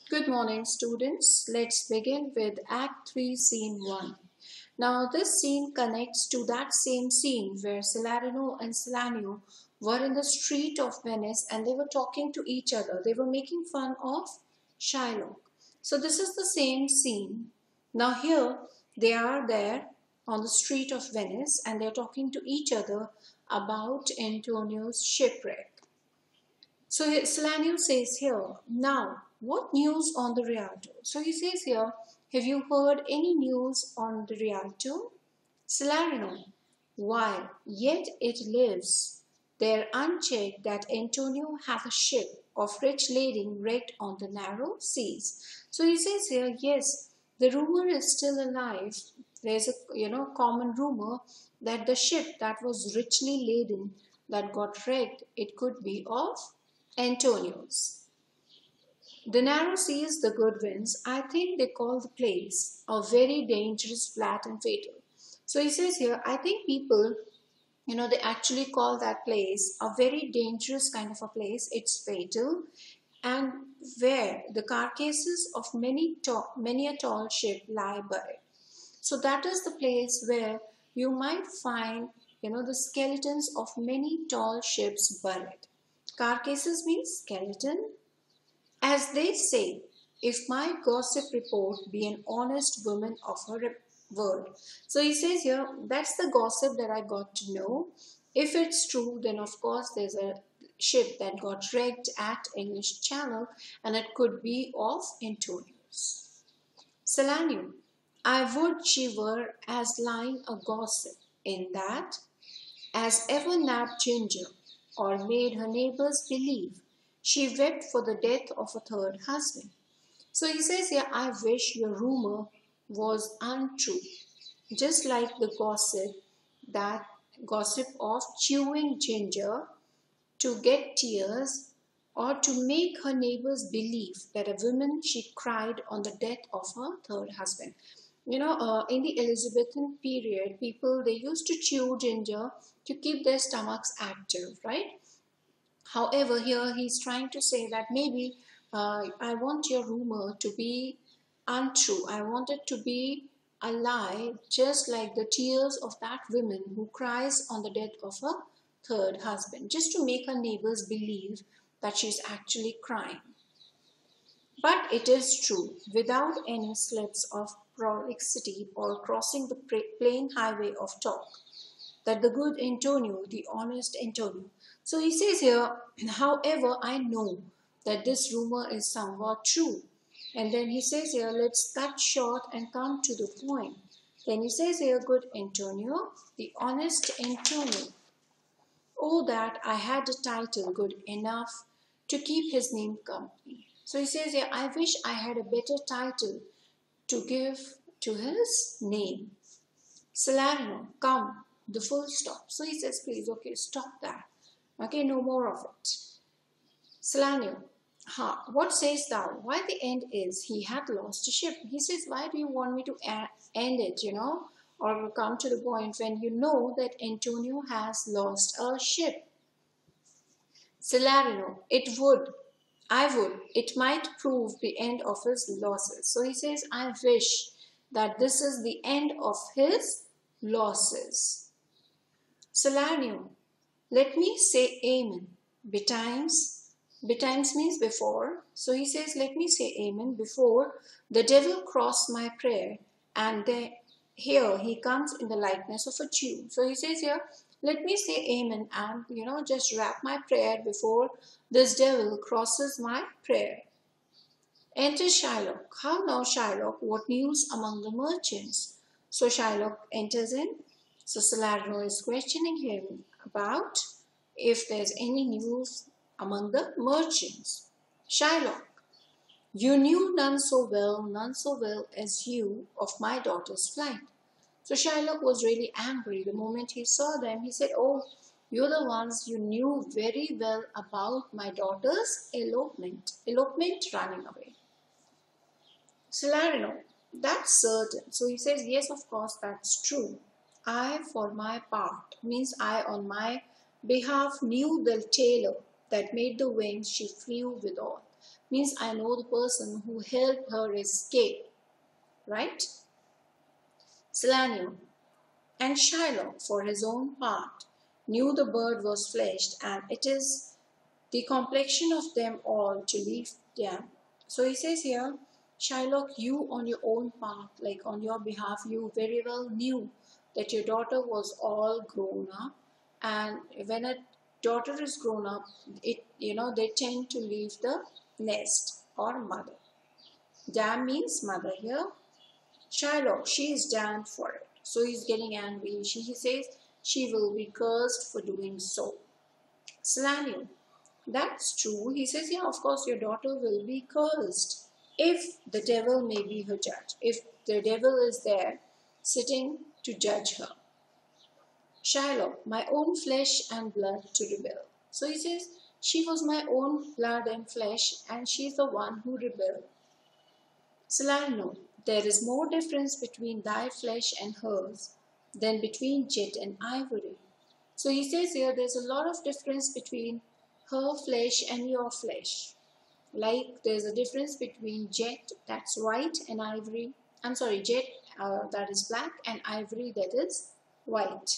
Good morning, students. Let's begin with Act 3, Scene 1. Now, this scene connects to that same scene where Salarino and Salanio were in the street of Venice and they were talking to each other. They were making fun of Shylock. So, this is the same scene. Now, here they are there on the street of Venice and they're talking to each other about Antonio's shipwreck. So Salanio says here, now, what news on the Rialto? So he says here, have you heard any news on the Rialto? Salarino, why, yet it lives there unchecked that Antonio hath a ship of rich lading wrecked on the narrow seas. So he says here, yes, the rumor is still alive. There's a common rumor that the ship that was richly laden that got wrecked, it could be of Antonio's. The narrow seas, the good winds, I think they call the place a very dangerous, flat, and fatal. So he says here, I think people, they actually call that place a very dangerous kind of a place. It's fatal, and where the carcasses of many a tall ship lie buried. So that is the place where you might find, the skeletons of many tall ships buried. Carcasses means skeleton. As they say, if my gossip report be an honest woman of her word. So he says here, that's the gossip that I got to know. If it's true, then of course there's a ship that got wrecked at English Channel and it could be of Antonio's. Salanio, I would she were as lying a gossip in that, as ever nabbed Ginger, or made her neighbors believe she wept for the death of a third husband. So he says here, I wish your rumor was untrue, just like the that gossip of chewing ginger to get tears or to make her neighbors believe that a woman she cried on the death of her third husband. In the Elizabethan period, people they used to chew ginger to keep their stomachs active, right? However, here he's trying to say that maybe I want your rumor to be untrue. I want it to be a lie, just like the tears of that woman who cries on the death of her third husband, just to make her neighbors believe that she's actually crying. But it is true, without any slips of prolixity or crossing the plain highway of talk, that the good Antonio, the honest Antonio. So he says here, however, I know that this rumor is somewhat true. And then he says here, let's cut short and come to the point. Then he says here, good Antonio, the honest Antonio. Oh, that I had a title good enough to keep his name company. So he says here, I wish I had a better title to give to his name. Salarino, come, the full stop. So he says, please, okay, stop that. Okay, no more of it. Salanio, what sayest thou? Why the end is he had lost a ship. He says, why do you want me to end it, or come to the point when you know that Antonio has lost a ship? Salarino, it might prove the end of his losses. So he says, I wish that this is the end of his losses. Salarino, let me say amen. Betimes means before. So he says, let me say amen before the devil cross my prayer. And here he comes in the likeness of a Jew. So he says here, let me say amen and, just wrap my prayer before this devil crosses my prayer. Enter Shylock. How now, Shylock? What news among the merchants? So Shylock enters in. So Salarino is questioning him about if there's any news among the merchants. Shylock, you knew none so well as you of my daughter's flight. So Shylock was really angry the moment he saw them. He said, oh, you're the ones you knew very well about my daughter's elopement running away. Salarino, that's certain. So he says, yes, of course, that's true. I, for my part, means I on my behalf knew the tailor that made the wings she flew withal. means I know the person who helped her escape, right? Selenium. And Shylock, for his own part, knew the bird was fleshed, and it is the complexion of them all to leave them. So he says here, Shylock, you on your own part, like on your behalf, you very well knew that your daughter was all grown up, and when a daughter is grown up, they tend to leave the nest or mother. Dam means mother here. Shylock, she is damned for it. So he's getting angry. He says she will be cursed for doing so. Selenium, that's true. He says, yeah, of course, your daughter will be cursed if the devil may be her judge. If the devil is there sitting to judge her. Shylock, my own flesh and blood to rebel. So he says, she was my own blood and flesh, and she's the one who rebelled. Salarno, there is more difference between thy flesh and hers than between jet and ivory. So he says here there's a lot of difference between her flesh and your flesh. Like there's a difference between jet, that's white, and ivory. Jet that is black, and ivory that is white.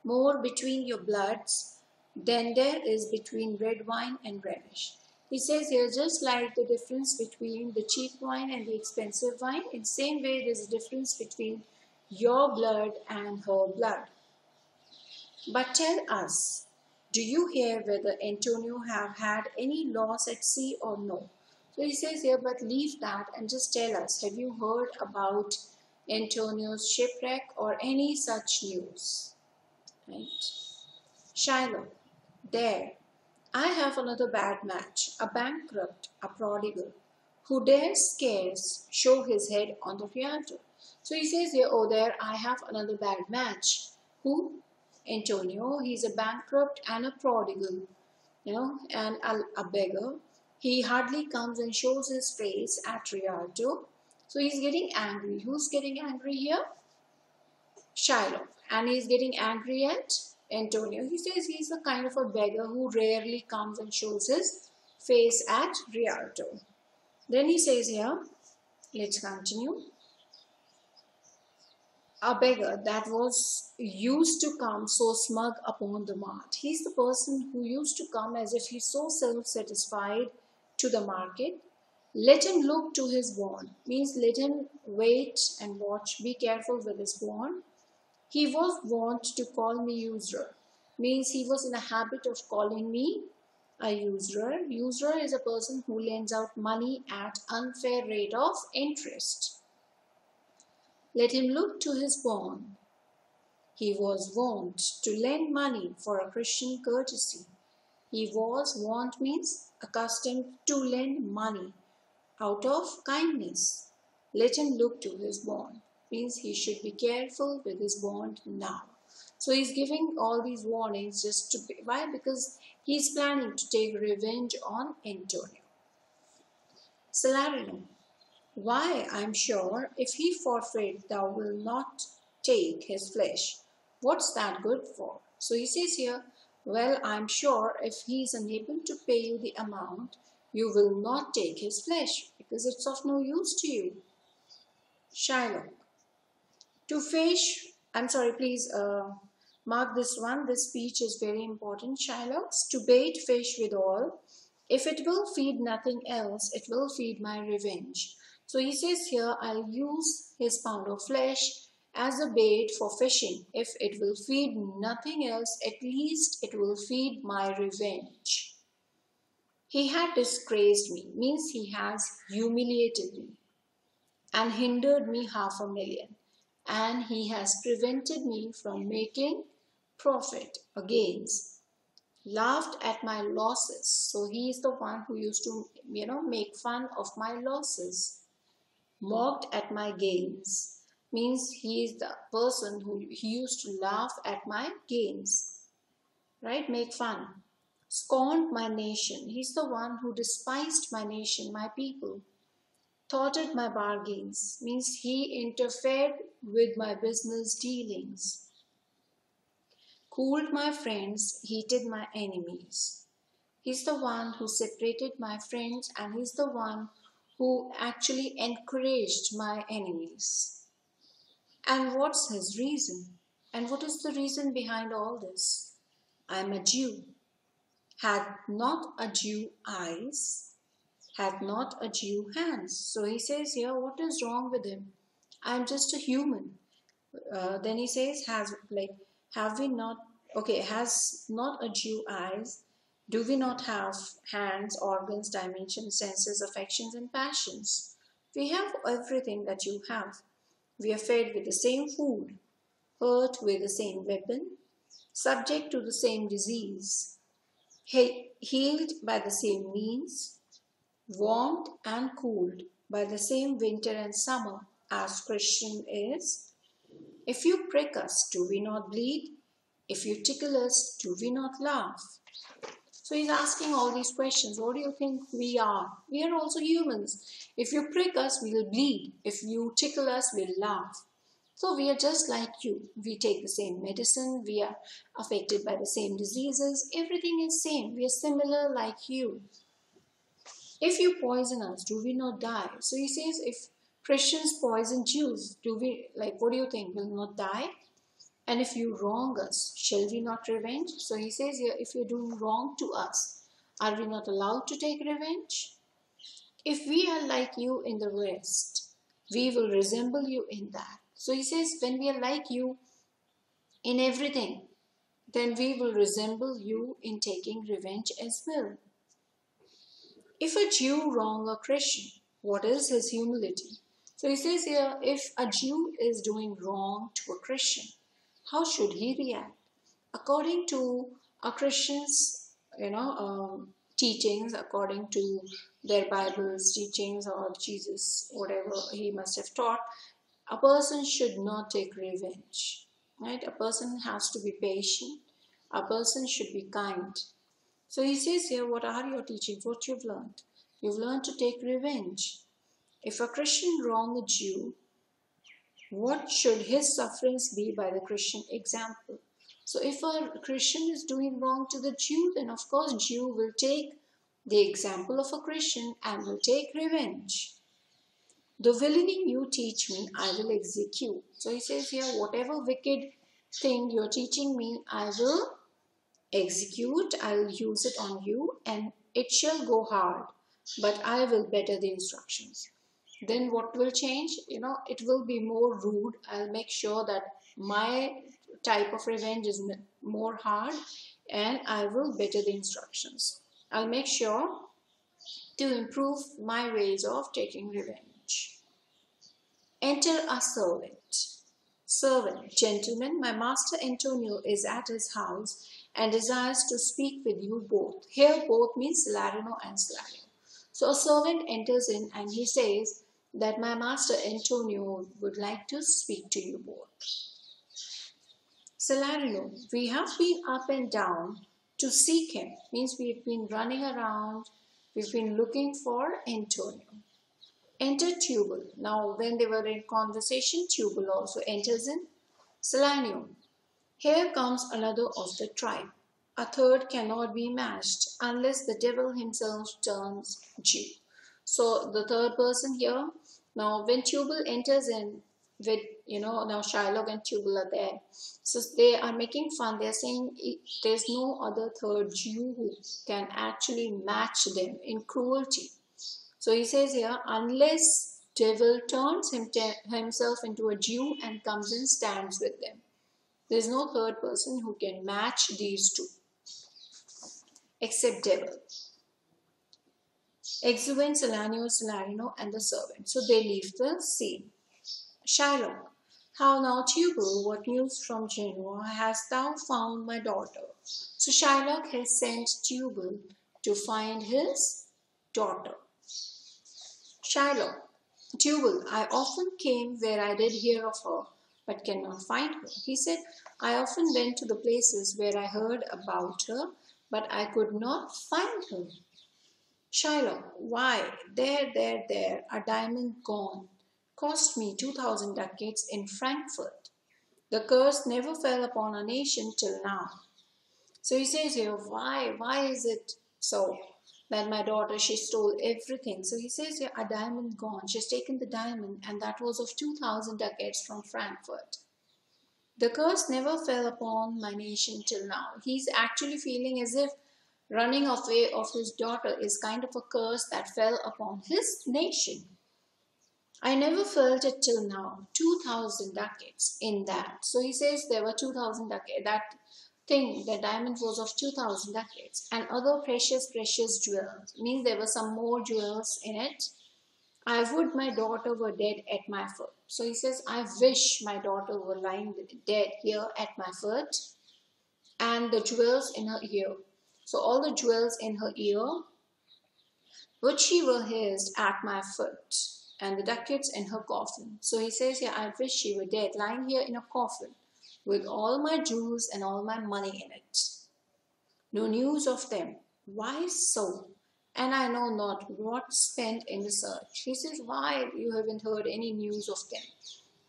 More between your bloods than there is between red wine and reddish. He says here, just like the difference between the cheap wine and the expensive wine, in the same way there's a difference between your blood and her blood. But tell us, do you hear whether Antonio have had any loss at sea or no? So he says here, but leave that and just tell us, have you heard about Antonio's shipwreck or any such news? Right? Shiloh, there, I have another bad match, a bankrupt, a prodigal, who dares scarce show his head on the Rialto. So he says here, oh there, I have another bad match. Who? Antonio. He's a bankrupt and a prodigal, and a beggar. He hardly comes and shows his face at Rialto. So he's getting angry. Who's getting angry here? Shiloh. And he's getting angry at Antonio. He says he's the kind of a beggar who rarely comes and shows his face at Rialto. Then he says here, let's continue. A beggar that was used to come so smug upon the mart. He's the person who used to come as if he's so self-satisfied to the market. Let him look to his bond. Means let him wait and watch. Be careful with his bond. He was wont to call me usurer. Means he was in a habit of calling me a usurer. Usurer is a person who lends out money at unfair rate of interest. Let him look to his bond. He was wont to lend money for a Christian courtesy. He was wont means accustomed to lend money out of kindness. Let him look to his bond. Means he should be careful with his bond now. So he's giving all these warnings just to be, why? Because he's planning to take revenge on Antonio. Salarino, why, I'm sure, if he forfeit, thou will not take his flesh. What's that good for? So he says here, well, I'm sure if he is unable to pay you the amount, you will not take his flesh, because it's of no use to you. Shylock. To fish, please mark this one. This speech is very important. Shylocks, to bait fish withal, if it will feed nothing else, it will feed my revenge. So he says here, I'll use his pound of flesh as a bait for fishing. If it will feed nothing else, at least it will feed my revenge. He had disgraced me, means he has humiliated me and hindered me 500,000. And he has prevented me from making profit or gains. Laughed at my losses. So he is the one who used to, make fun of my losses. Mocked at my gains. Means he is the person who he used to laugh at my gains. Right? Make fun. Scorned my nation. He's the one who despised my nation, my people. Thwarted my bargains, means he interfered with my business dealings. Cooled my friends, heated my enemies. He's the one who separated my friends, and he's the one who actually encouraged my enemies. And what's his reason? And what is the reason behind all this? I'm a Jew. Had not a Jew eyes? Had not a Jew hands? So he says here, what is wrong with him? I'm just a human. Then he says, have we not, okay, has not a Jew eyes? Do we not have hands, organs, dimensions, senses, affections, and passions? We have everything that you have. We are fed with the same food, hurt with the same weapon, subject to the same disease, healed by the same means, warmed and cooled by the same winter and summer as Christian is. If you prick us, do we not bleed? If you tickle us, do we not laugh? So he's asking all these questions. What do you think we are? We are also humans. If you prick us, we'll bleed. If you tickle us, we'll laugh. So we are just like you. We take the same medicine. We are affected by the same diseases. Everything is same. We are similar like you. If you poison us, do we not die? So he says, if Christians poison Jews, what do you think? Will not die? And if you wrong us, shall we not revenge? So he says here, if you're doing wrong to us, are we not allowed to take revenge? If we are like you in the rest, we will resemble you in that. So he says, when we are like you in everything, then we will resemble you in taking revenge as well. If a Jew wrong a Christian, what is his humility? So he says here, if a Jew is doing wrong to a Christian, how should he react? According to a Christian's, teachings, according to their Bible's teachings or Jesus, whatever he must have taught, a person should not take revenge. Right? A person has to be patient. A person should be kind. So he says here, what are your teachings? What you've learned? You've learned to take revenge. If a Christian wrong a Jew, what should his sufferings be by the Christian example? So if a Christian is doing wrong to the Jew, then of course Jew will take the example of a Christian and will take revenge. The villainy you teach me, I will execute. So he says here, whatever wicked thing you're teaching me, I will execute, I'll use it on you, and it shall go hard, but I will better the instructions. Then what will change? It will be more rude. I'll make sure that my type of revenge is more hard, and I will better the instructions. I'll make sure to improve my ways of taking revenge. Enter a servant. Servant, gentlemen, my master Antonio is at his house and desires to speak with you both. Here both means Salarino and Salarino. So a servant enters in and he says that my master Antonio would like to speak to you both. Salarino, we have been up and down to seek him. Means we've been running around. We've been looking for Antonio. Enter Tubal. Now when they were in conversation, Tubal also enters in. Salarino, here comes another of the tribe. A third cannot be matched unless the devil himself turns Jew. So the third person here, now when Tubal enters in with, now Shylock and Tubal are there. So they are making fun. They're saying there's no other third Jew who can actually match them in cruelty. So he says here, unless devil turns himself into a Jew and comes and stands with them. There is no third person who can match these two, except devil. Exuent, Salarino, and the servant. So they leave the scene. Shylock, how now, Tubal, what news from Genoa? Hast thou found my daughter? So Shylock has sent Tubal to find his daughter. Shylock, Tubal, I often came where I did hear of her, but cannot find her. He said, I often went to the places where I heard about her, but I could not find her. Shylock, why, there, a diamond gone. Cost me 2,000 ducats in Frankfurt. The curse never fell upon a nation till now. So he says here, why is it So then my daughter, she stole everything. So he says, yeah, a diamond gone. She's taken the diamond, and that was of 2,000 ducats from Frankfurt. The curse never fell upon my nation till now. He's actually feeling as if running away of his daughter is kind of a curse that fell upon his nation. I never felt it till now. 2,000 ducats in that. So he says there were 2,000 ducats. That thing, the diamond was of 2,000 ducats. And other precious jewels. Means there were some more jewels in it. I would my daughter were dead at my foot. So he says, I wish my daughter were lying dead here at my foot. And the jewels in her ear. So all the jewels in her ear, would she were hissed at my foot, and the ducats in her coffin. So he says, yeah, I wish she were dead, lying here in a coffin, with all my jewels and all my money in it. No news of them. Why so? And I know not what spent in the search. He says, why you haven't heard any news of them?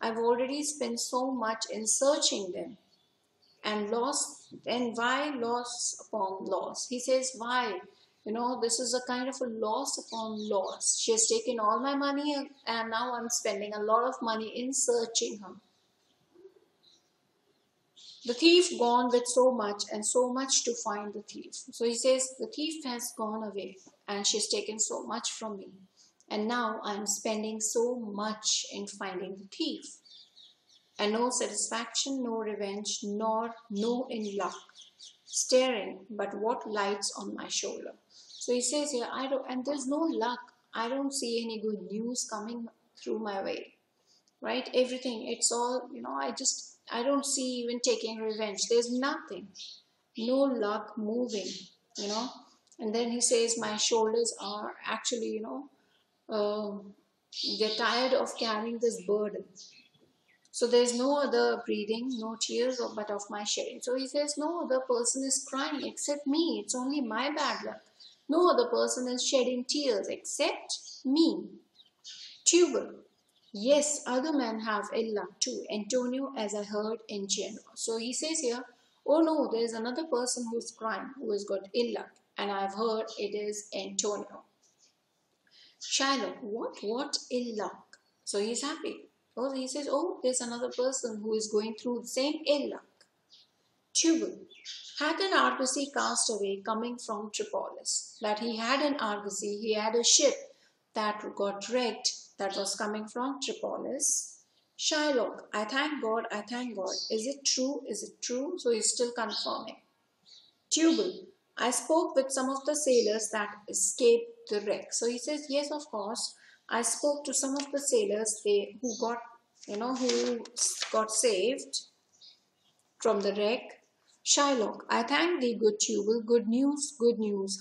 I've already spent so much in searching them. And why loss upon loss? He says, why? This is a kind of a loss upon loss. She has taken all my money, and now I'm spending a lot of money in searching her. The thief gone with so much, and so much to find the thief. So he says, the thief has gone away, and she's taken so much from me. And now I'm spending so much in finding the thief. And no satisfaction, no revenge, nor no in luck. Staring, but what lights on my shoulder. So he says here, and there's no luck. I don't see any good news coming through my way. Right? Everything, it's all, I don't see even taking revenge. There's nothing. No luck moving, And then he says, my shoulders are actually, they're tired of carrying this burden. So there's no other breathing, no tears, but of my shedding. So he says, no other person is crying except me. It's only my bad luck. No other person is shedding tears except me. Tubal. Yes, other men have ill luck too. Antonio, as I heard in Genoa. So he says here, oh no, there's another person who's crying, who has got ill luck. And I've heard it is Antonio. Shylock, what ill luck? So he's happy. Oh, he says, oh, there's another person who is going through the same ill luck. Tubal, had an argosy cast away coming from Tripolis. That he had an argosy, he had a ship that got wrecked that was coming from Tripolis. Shylock, I thank God. Is it true? So he's still confirming. Tubal, I spoke with some of the sailors that escaped the wreck. So he says, yes, of course. I spoke to some of the sailors who got saved from the wreck. Shylock, I thank thee, good Tubal. Good news.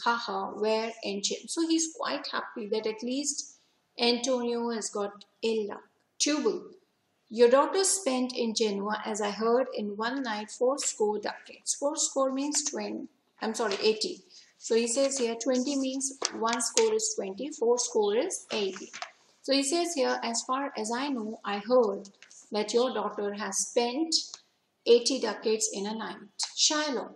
Haha, where ancient. So he's quite happy that at least Antonio has got ill luck. Tubal, your daughter spent in Genoa, as I heard, in one night 80 ducats. 80 means 80. So he says here 20 means 1 score is 20, 4 score is 80. So he says here, as far as I know, I heard that your daughter has spent 80 ducats in a night. Shylock,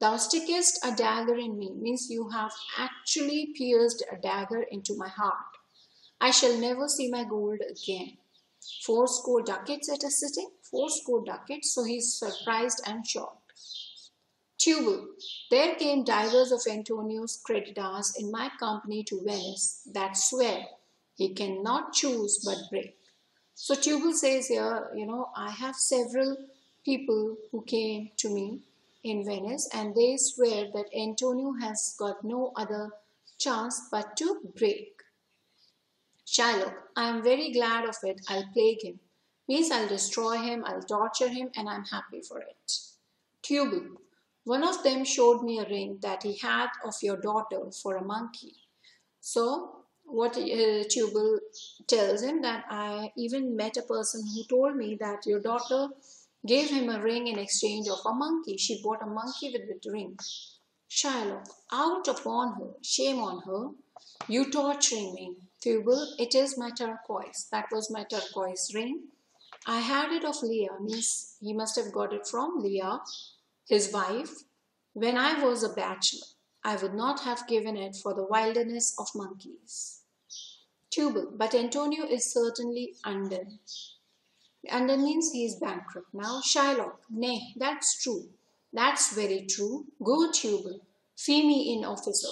thou stickest a dagger in me, means you have actually pierced a dagger into my heart. I shall never see my gold again. 80 ducats at a sitting, 80 ducats, so he's surprised and shocked. Tubal, there came divers of Antonio's creditors in my company to Venice that swear he cannot choose but break. So Tubal says here, I have several people who came to me in Venice and they swear that Antonio has got no other chance but to break. Shylock, I am very glad of it. I'll plague him. Means I'll destroy him, I'll torture him, and I'm happy for it. Tubal, one of them showed me a ring that he had of your daughter for a monkey. So what Tubal tells him that I even met a person who told me that your daughter gave him a ring in exchange of a monkey. She bought a monkey with the ring. Shylock, out upon her, shame on her, you torturing me. Tubal, it is my turquoise. That was my turquoise ring. I had it of Leah, means he must have got it from Leah, his wife, when I was a bachelor. I would not have given it for the wilderness of monkeys. Tubal, but Antonio is certainly undone. Undone means he is bankrupt now. Shylock, nay, that's true. That's very true. Go, Tubal. Fee me in, officer.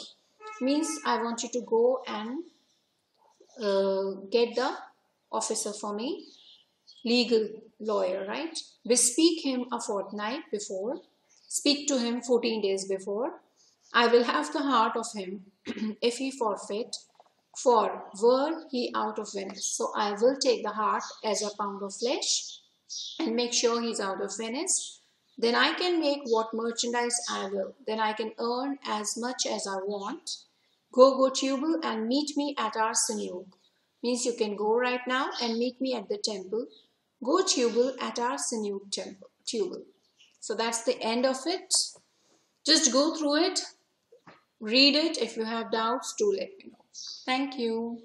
Means I want you to go and get the officer for me, legal lawyer, right? Bespeak him a fortnight before, speak to him 14 days before. I will have the heart of him if he forfeit, for were he out of Venice. So I will take the heart as a pound of flesh and make sure he's out of Venice. Then I can make what merchandise I will. Then I can earn as much as I want. Go, Tubal, and meet me at our synagogue. Means you can go right now and meet me at the temple. Go, Tubal, at our synagogue temple. Tubal. So that's the end of it. Just go through it. Read it. If you have doubts, do let me know. Thank you.